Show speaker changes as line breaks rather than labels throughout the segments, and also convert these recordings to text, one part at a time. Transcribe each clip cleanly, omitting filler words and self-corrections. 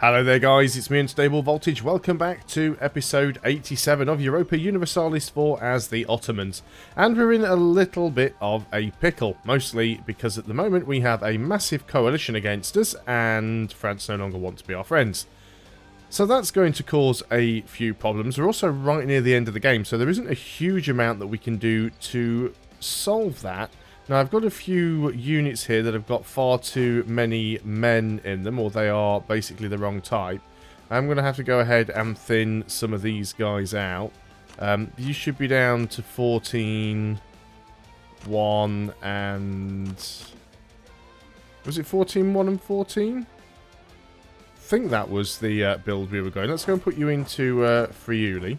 Hello there guys, it's me Unstable Voltage. Welcome back to episode 87 of Europa Universalis 4 as the Ottomans. And we're in a little bit of a pickle, mostly because at the moment we have a massive coalition against us and France no longer want to be our friends. So that's going to cause a few problems. We're also right near the end of the game, so there isn't a huge amount that we can do to solve that. Now, I've got a few units here that have got far too many men in them, or they are basically the wrong type. I'm going to have to go ahead and thin some of these guys out. You should be down to 14, 1, and... Was it 14, 1, and 14? I think that was the build we were going. Let's go and put you into Friuli.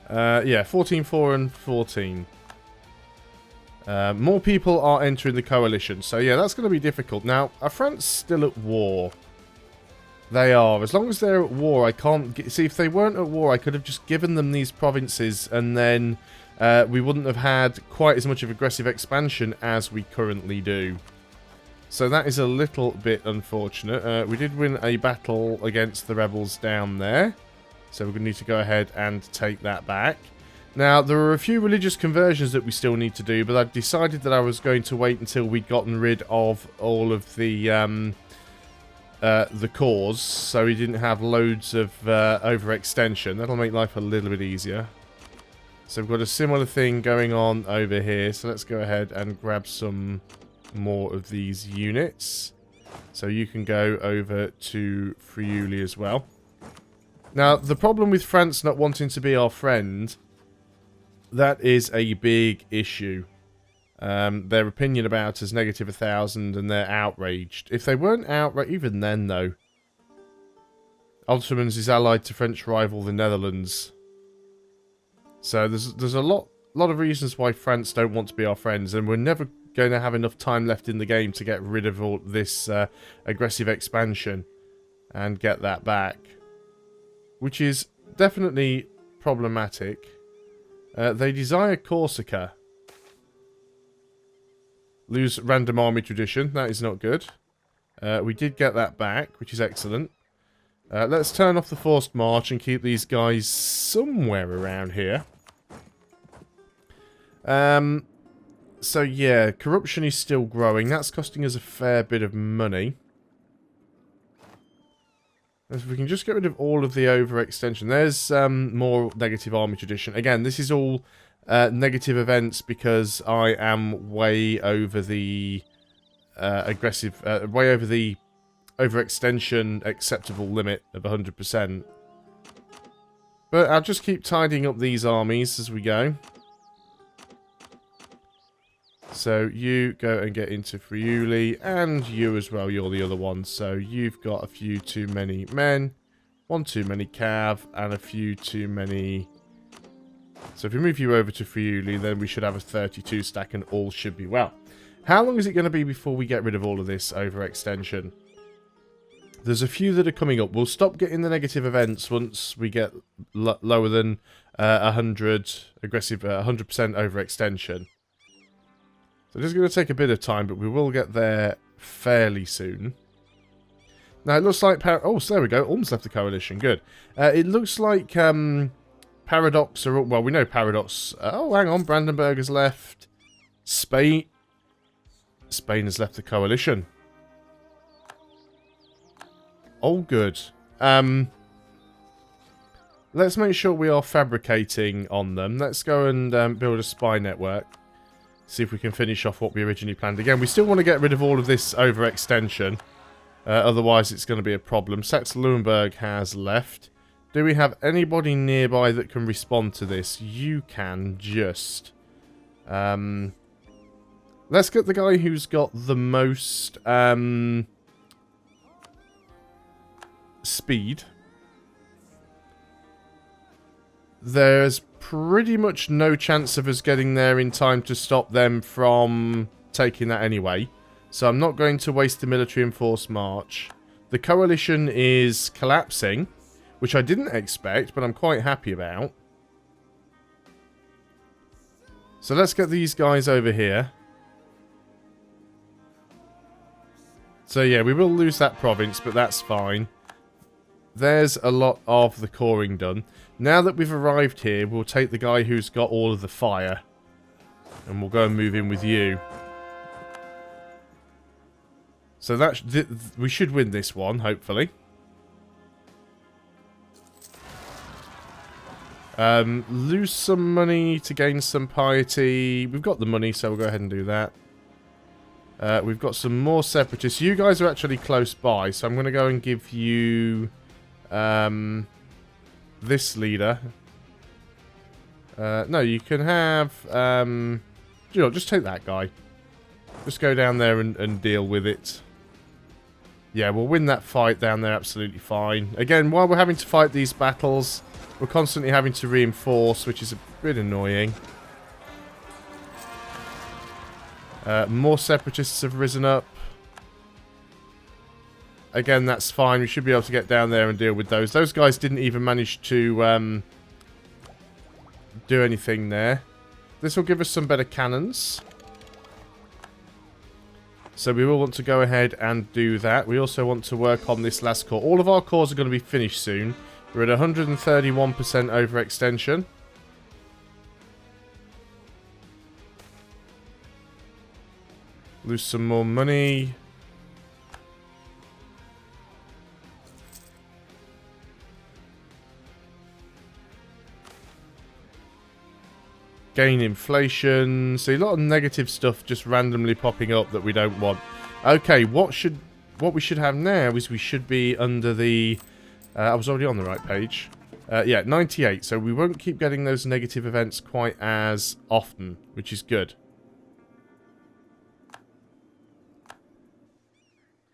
Yeah, 14, 4, and 14. More people are entering the coalition, so yeah, that's going to be difficult. Now, are France still at war? They are. As long as they're at war, I can't... See, if they weren't at war, I could have just given them these provinces, and then we wouldn't have had quite as much of aggressive expansion as we currently do. So that is a little bit unfortunate. We did win a battle against the rebels down there, so we're going to need to go ahead and take that back. Now, there are a few religious conversions that we still need to do, but I decided that I was going to wait until we'd gotten rid of all of the cores, so we didn't have loads of overextension. That'll make life a little bit easier. So we've got a similar thing going on over here, so let's go ahead and grab some more of these units. So you can go over to Friuli as well. Now, the problem with France not wanting to be our friend... That is a big issue. Their opinion about us negative 1,000 and they're outraged. If they weren't outraged, even then though. Ottomans is allied to French rival the Netherlands. So there's a lot of reasons why France don't want to be our friends, and we're never going to have enough time left in the game to get rid of all this aggressive expansion and get that back. Which is definitely problematic. They desire Corsica. Lose random army tradition. That is not good. We did get that back, which is excellent. Let's turn off the forced march and keep these guys somewhere around here. So yeah, corruption is still growing. That's costing us a fair bit of money. If we can just get rid of all of the overextension. There's more negative army tradition. Again, this is all negative events because I am way over the way over the overextension acceptable limit of 100%. But I'll just keep tidying up these armies as we go. So you go and get into Friuli, and you as well, you're the other one. So you've got a few too many men, one too many cav, and a few too many... So if we move you over to Friuli, then we should have a 32 stack and all should be well. How long is it going to be before we get rid of all of this overextension? There's a few that are coming up. We'll stop getting the negative events once we get lower than 100 aggressive 100% overextension. So it is going to take a bit of time, but we will get there fairly soon. Now, it looks like... Oh, so there we go. Ulm's left the coalition. Good. It looks like Paradox are... Well, we know Paradox... oh, hang on. Brandenburg has left. Spain has left the coalition. Oh, good. Let's make sure we are fabricating on them. Let's go and build a spy network. See if we can finish off what we originally planned. Again, we still want to get rid of all of this overextension. Otherwise, it's going to be a problem. Saxe-Lauenburg has left. Do we have anybody nearby that can respond to this? You can just. Let's get the guy who's got the most speed. There's pretty much no chance of us getting there in time to stop them from taking that anyway. So I'm not going to waste the military enforced march. The coalition is collapsing, which I didn't expect, but I'm quite happy about. So let's get these guys over here. So yeah, we will lose that province, but that's fine. There's a lot of the coring done. Now that we've arrived here, we'll take the guy who's got all of the fire. And we'll go and move in with you. So that we should win this one, hopefully. Lose some money to gain some piety. We've got the money, so we'll go ahead and do that. We've got some more separatists. You guys are actually close by, so I'm going to go and give you this leader. No, you can have... you know, just take that guy. Just go down there and deal with it. Yeah, we'll win that fight down there absolutely fine. Again, while we're having to fight these battles, we're constantly having to reinforce, which is a bit annoying. More separatists have risen up. Again, that's fine. We should be able to get down there and deal with those. Those guys didn't even manage to do anything there. This will give us some better cannons. So we will want to go ahead and do that. We also want to work on this last core. All of our cores are going to be finished soon. We're at 131% overextension. Lose some more money. Gain inflation. See, a lot of negative stuff just randomly popping up that we don't want. Okay, what we should have now is we should be under the... I was already on the right page. Yeah, 98. So we won't keep getting those negative events quite as often, which is good.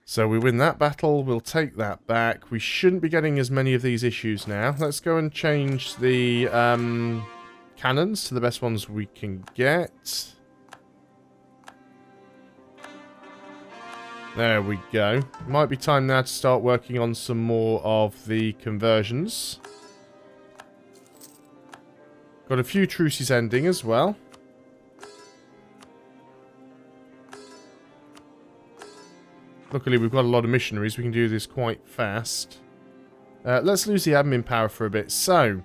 So we win that battle. We'll take that back. We shouldn't be getting as many of these issues now. Let's go and change the... cannons to the best ones we can get. There we go. Might be time now to start working on some more of the conversions. Got a few truces ending as well. Luckily we've got a lot of missionaries. We can do this quite fast. Let's lose the admin power for a bit. So...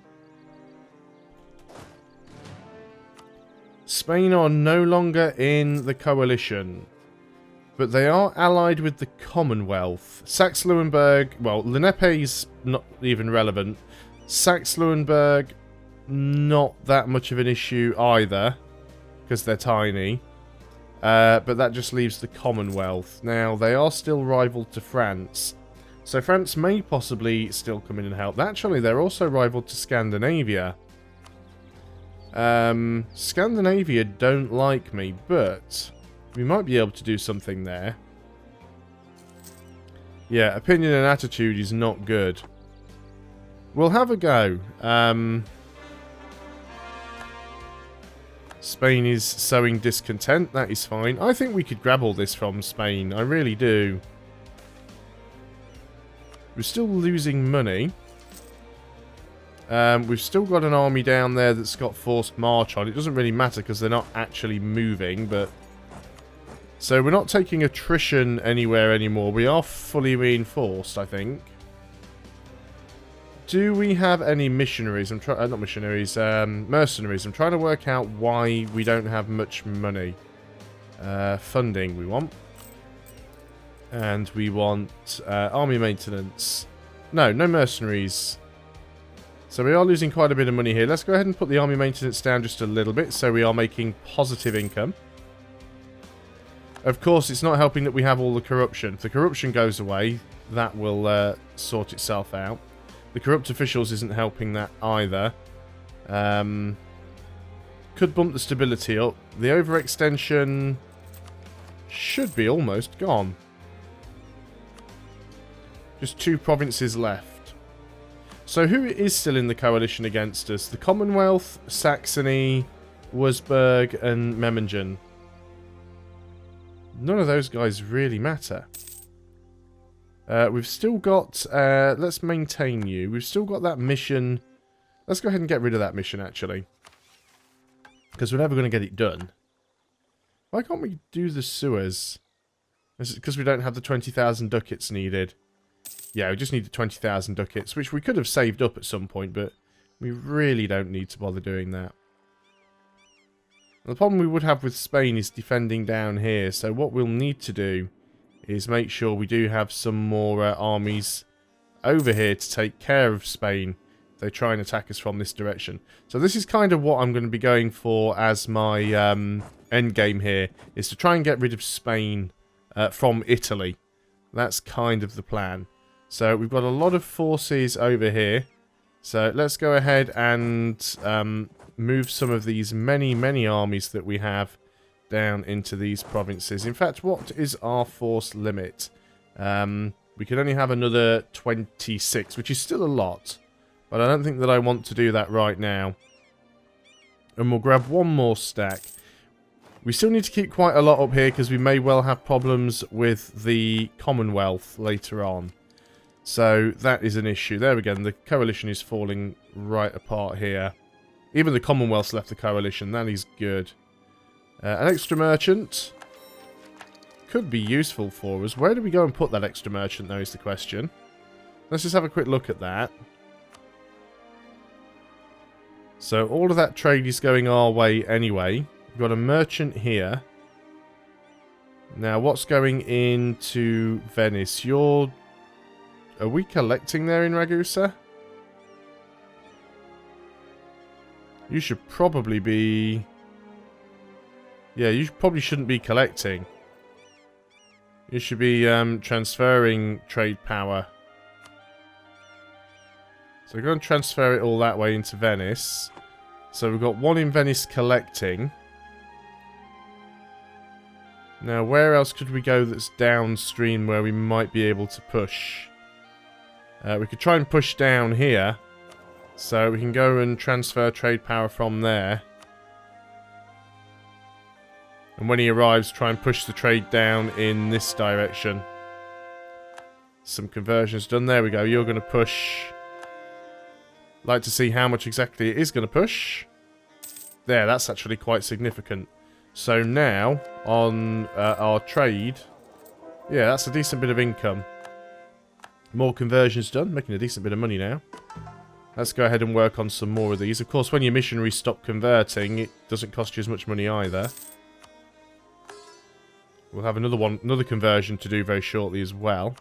Spain are no longer in the coalition, but they are allied with the Commonwealth. Saxe-Lauenburg, well, Lenape's not even relevant. Saxe-Lauenburg, not that much of an issue either, because they're tiny. But that just leaves the Commonwealth. Now, they are still rival to France, so France may possibly still come in and help. Actually, they're also rival to Scandinavia. Scandinavia don't like me, but we might be able to do something there. Yeah, opinion and attitude is not good. We'll have a go. Spain is sowing discontent. That is fine. I think we could grab all this from Spain. I really do. We're still losing money. We've still got an army down there that's got forced march on. It doesn't really matter because they're not actually moving, but... So we're not taking attrition anywhere anymore. We are fully reinforced, I think. Do we have any missionaries? I'm trying... not missionaries, mercenaries. I'm trying to work out why we don't have much money. Funding we want. And we want army maintenance. No mercenaries. So we are losing quite a bit of money here. Let's go ahead and put the army maintenance down just a little bit, so we are making positive income. Of course, it's not helping that we have all the corruption. If the corruption goes away, that will sort itself out. The corrupt officials isn't helping that either. Could bump the stability up. The overextension should be almost gone. Just 2 provinces left. So who is still in the coalition against us? The Commonwealth, Saxony, Wurzburg, and Memmingen. None of those guys really matter. We've still got... let's maintain you. We've still got that mission. Let's go ahead and get rid of that mission, actually. Because we're never going to get it done. Why can't we do the sewers? Is it because we don't have the 20,000 ducats needed? Yeah, we just need the 20,000 ducats, which we could have saved up at some point, but we really don't need to bother doing that. The problem we would have with Spain is defending down here, so what we'll need to do is make sure we do have some more armies over here to take care of Spain if they try and attack us from this direction. So this is kind of what I'm going to be going for as my end game here, is to try and get rid of Spain from Italy. That's kind of the plan. So we've got a lot of forces over here. So let's go ahead and move some of these many armies that we have down into these provinces. In fact, what is our force limit? We can only have another 26, which is still a lot. But I don't think that I want to do that right now. And we'll grab one more stack. We still need to keep quite a lot up here because we may well have problems with the Commonwealth later on. So that is an issue. There we go. The coalition is falling right apart here. Even the Commonwealth's left the coalition. That is good. An extra merchant could be useful for us. Where do we go and put that extra merchant, though, is the question. Let's just have a quick look at that. So all of that trade is going our way anyway. We've got a merchant here. Now, what's going into Venice? Are we collecting there in Ragusa? You should probably be... Yeah, you probably shouldn't be collecting. You should be transferring trade power. So we're going to transfer it all that way into Venice. So we've got one in Venice collecting. Now, where else could we go that's downstream where we might be able to push? We could try and push down here. So we can go and transfer trade power from there. And when he arrives, try and push the trade down in this direction. Some conversions done. There we go. You're going to push. Like to see how much exactly it is going to push. There, that's actually quite significant. So now, on our trade, yeah, that's a decent bit of income. More conversions done, making a decent bit of money now. Let's go ahead and work on some more of these. Of course, when your missionaries stop converting, it doesn't cost you as much money either. We'll have another conversion to do very shortly as well.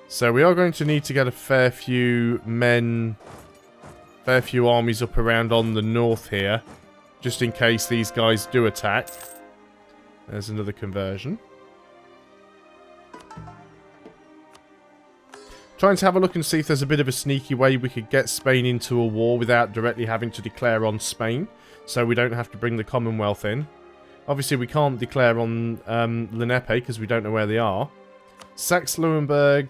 So we are going to need to get a fair few armies up around on the north here, just in case these guys do attack. There's another conversion. Trying to have a look and see if there's a bit of a sneaky way we could get Spain into a war without directly having to declare on Spain, so we don't have to bring the Commonwealth in. Obviously, we can't declare on Lenepe because we don't know where they are. Saxe-Lauenburg,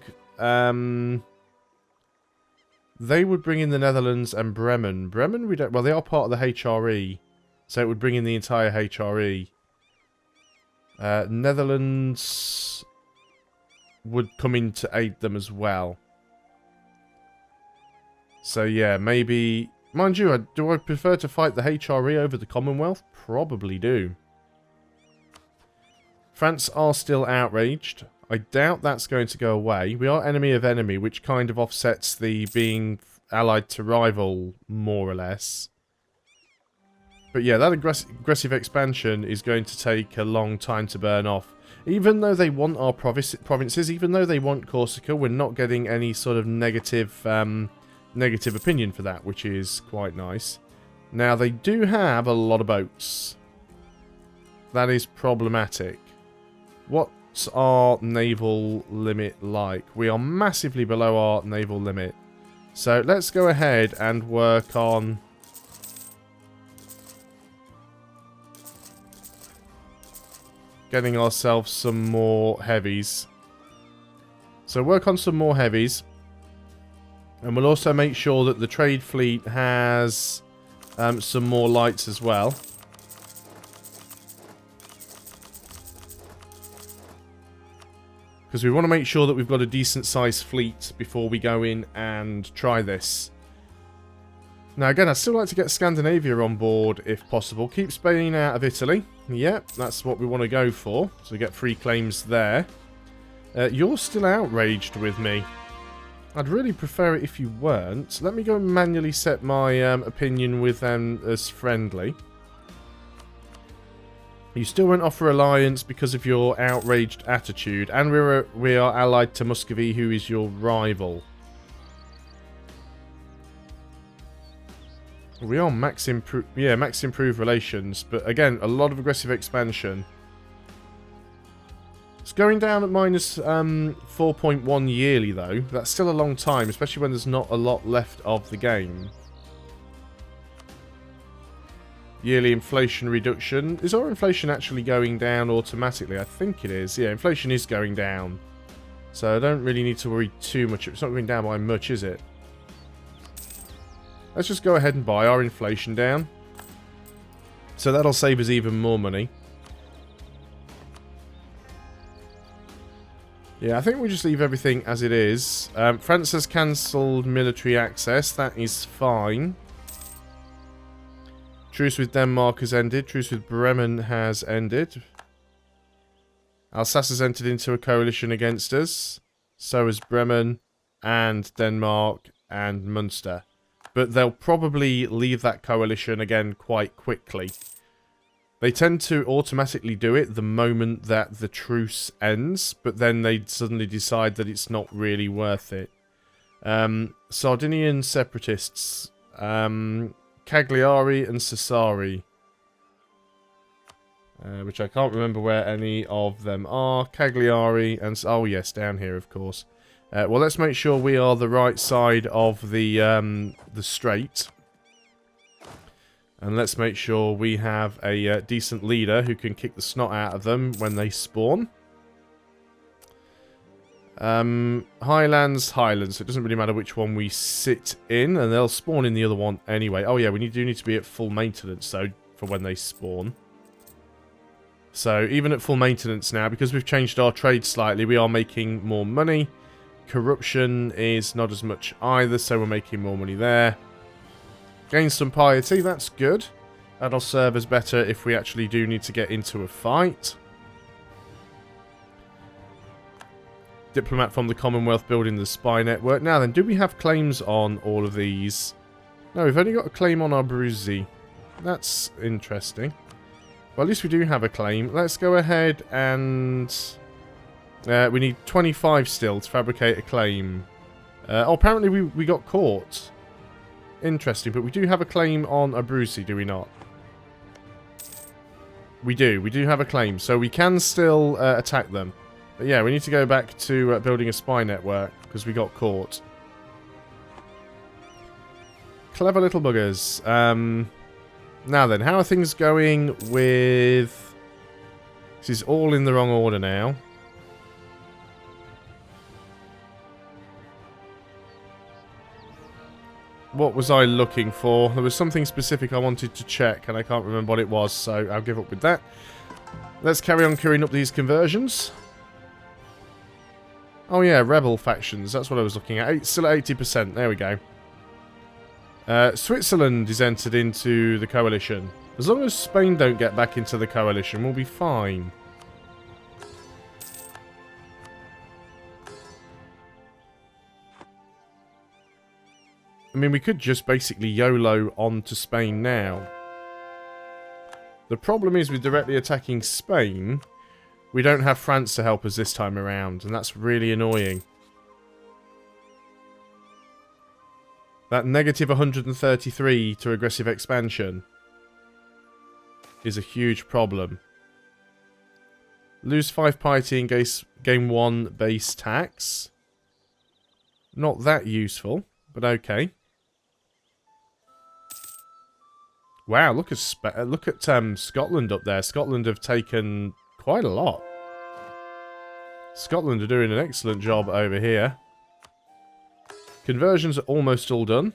they would bring in the Netherlands and Bremen. Bremen, we don't. Well, they are part of the HRE, so it would bring in the entire HRE. Netherlands would come in to aid them as well. So yeah, maybe. Mind you, do I prefer to fight the HRE over the Commonwealth? Probably do. France are still outraged. I doubt that's going to go away. We are enemy of enemy, which kind of offsets the being allied to rival, more or less. But yeah, that aggressive expansion is going to take a long time to burn off. Even though they want our provinces, even though they want Corsica, we're not getting any sort of negative opinion for that, which is quite nice. Now, they do have a lot of boats. That is problematic. What's our naval limit like? We are massively below our naval limit. So let's go ahead and work on... getting ourselves some more heavies. So work on some more heavies. And we'll also make sure that the trade fleet has some more lights as well. Because we want to make sure that we've got a decent sized fleet before we go in and try this. Now again, I'd still like to get Scandinavia on board if possible. Keep Spain out of Italy. Yep, that's what we want to go for. So we get 3 claims there. You're still outraged with me. I'd really prefer it if you weren't. Let me go and manually set my opinion with them as friendly. You still won't offer alliance because of your outraged attitude. And we are allied to Muscovy, who is your rival. We are max improve relations, but again, a lot of aggressive expansion. It's going down at minus 4.1 yearly though. That's still a long time, especially when there's not a lot left of the game. Yearly inflation reduction. Is our inflation actually going down automatically? I think it is. Yeah, inflation is going down. So I don't really need to worry too much. It's not going down by much, is it? Let's just go ahead and buy our inflation down. So that'll save us even more money. Yeah, I think we'll just leave everything as it is. France has cancelled military access. That is fine. Truce with Denmark has ended. Truce with Bremen has ended. Alsace has entered into a coalition against us. So has Bremen and Denmark and Munster. But they'll probably leave that coalition again quite quickly. They tend to automatically do it the moment that the truce ends, but then they suddenly decide that it's not really worth it. Sardinian separatists, Cagliari and Sassari, which I can't remember where any of them are. Cagliari and... oh yes, down here of course. Well, let's make sure we are the right side of the strait. And let's make sure we have a decent leader who can kick the snot out of them when they spawn. Highlands, Highlands. So it doesn't really matter which one we sit in. And they'll spawn in the other one anyway. Oh yeah, we do need to be at full maintenance though for when they spawn. So even at full maintenance now, because we've changed our trade slightly, we are making more money. Corruption is not as much either, so we're making more money there. Gain some piety, that's good. That'll serve us better if we actually do need to get into a fight. Diplomat from the Commonwealth building the spy network. Now then, do we have claims on all of these? No, we've only got a claim on our Abruzzi. That's interesting. Well, at least we do have a claim. Let's go ahead and... we need 25 still to fabricate a claim. Oh, apparently we got caught. Interesting, but we do have a claim on Abruzzi, do we not? We do have a claim, so we can still attack them. But yeah, we need to go back to building a spy network, because we got caught. Clever little buggers. Now then, how are things going with... This is all in the wrong order now. What was I looking for? There was something specific I wanted to check, and I can't remember what it was, so I'll give up with that. Let's carry on queuing up these conversions. Oh yeah, rebel factions, that's what I was looking at. Still at 80%, there we go. Switzerland is entered into the coalition. As long as Spain don't get back into the coalition, we'll be fine. I mean, we could just basically YOLO on to Spain now. The problem is with directly attacking Spain, we don't have France to help us this time around, and that's really annoying. That negative 133 to aggressive expansion is a huge problem. Lose 5 piety in game 1 base tax. Not that useful, but okay. Wow, look at Scotland up there. Scotland have taken quite a lot. Scotland are doing an excellent job over here. Conversions are almost all done.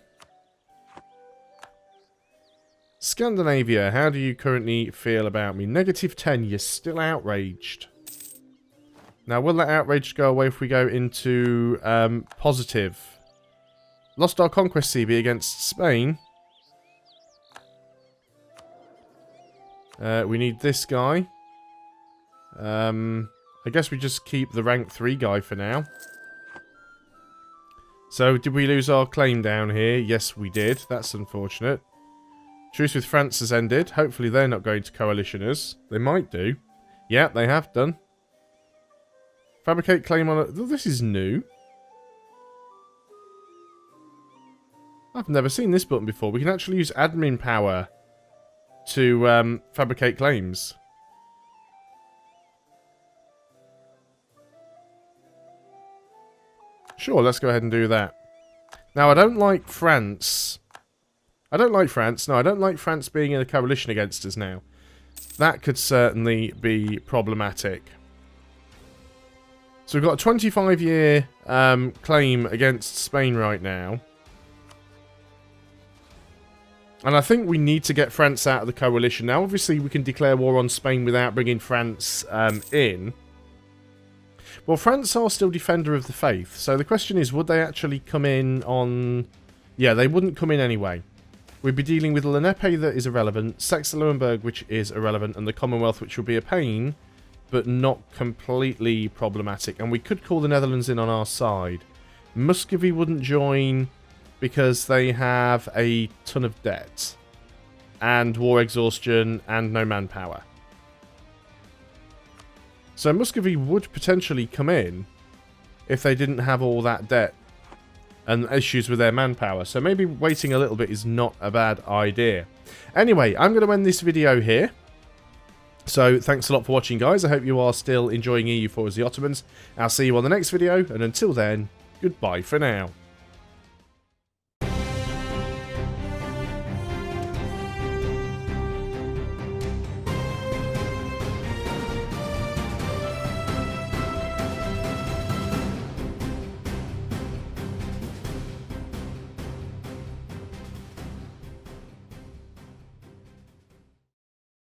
Scandinavia, how do you currently feel about me? Negative 10, you're still outraged. Now, will that outrage go away if we go into positive? Lost our conquest CB against Spain. We need this guy. I guess we just keep the rank 3 guy for now. So, did we lose our claim down here? Yes, we did. That's unfortunate. Truce with France has ended. Hopefully they're not going to coalition us. They might do. Yeah, they have done. Fabricate claim on... This is new. I've never seen this button before. We can actually use admin power to fabricate claims. Sure, let's go ahead and do that. Now, I don't like France. I don't like France. No, I don't like France being in a coalition against us now. That could certainly be problematic. So we've got a 25-year claim against Spain right now. And I think we need to get France out of the coalition. Now, obviously, we can declare war on Spain without bringing France in. Well, France are still Defender of the Faith. So the question is, would they actually come in on... Yeah, they wouldn't come in anyway. We'd be dealing with Lenepe that is irrelevant, Saxe-Lauenburg, which is irrelevant, and the Commonwealth, which would be a pain, but not completely problematic. And we could call the Netherlands in on our side. Muscovy wouldn't join because they have a ton of debt, and war exhaustion, and no manpower. So Muscovy would potentially come in if they didn't have all that debt and issues with their manpower. So maybe waiting a little bit is not a bad idea. Anyway, I'm going to end this video here. So thanks a lot for watching, guys. I hope you are still enjoying EU4 as the Ottomans. I'll see you on the next video, and until then, goodbye for now.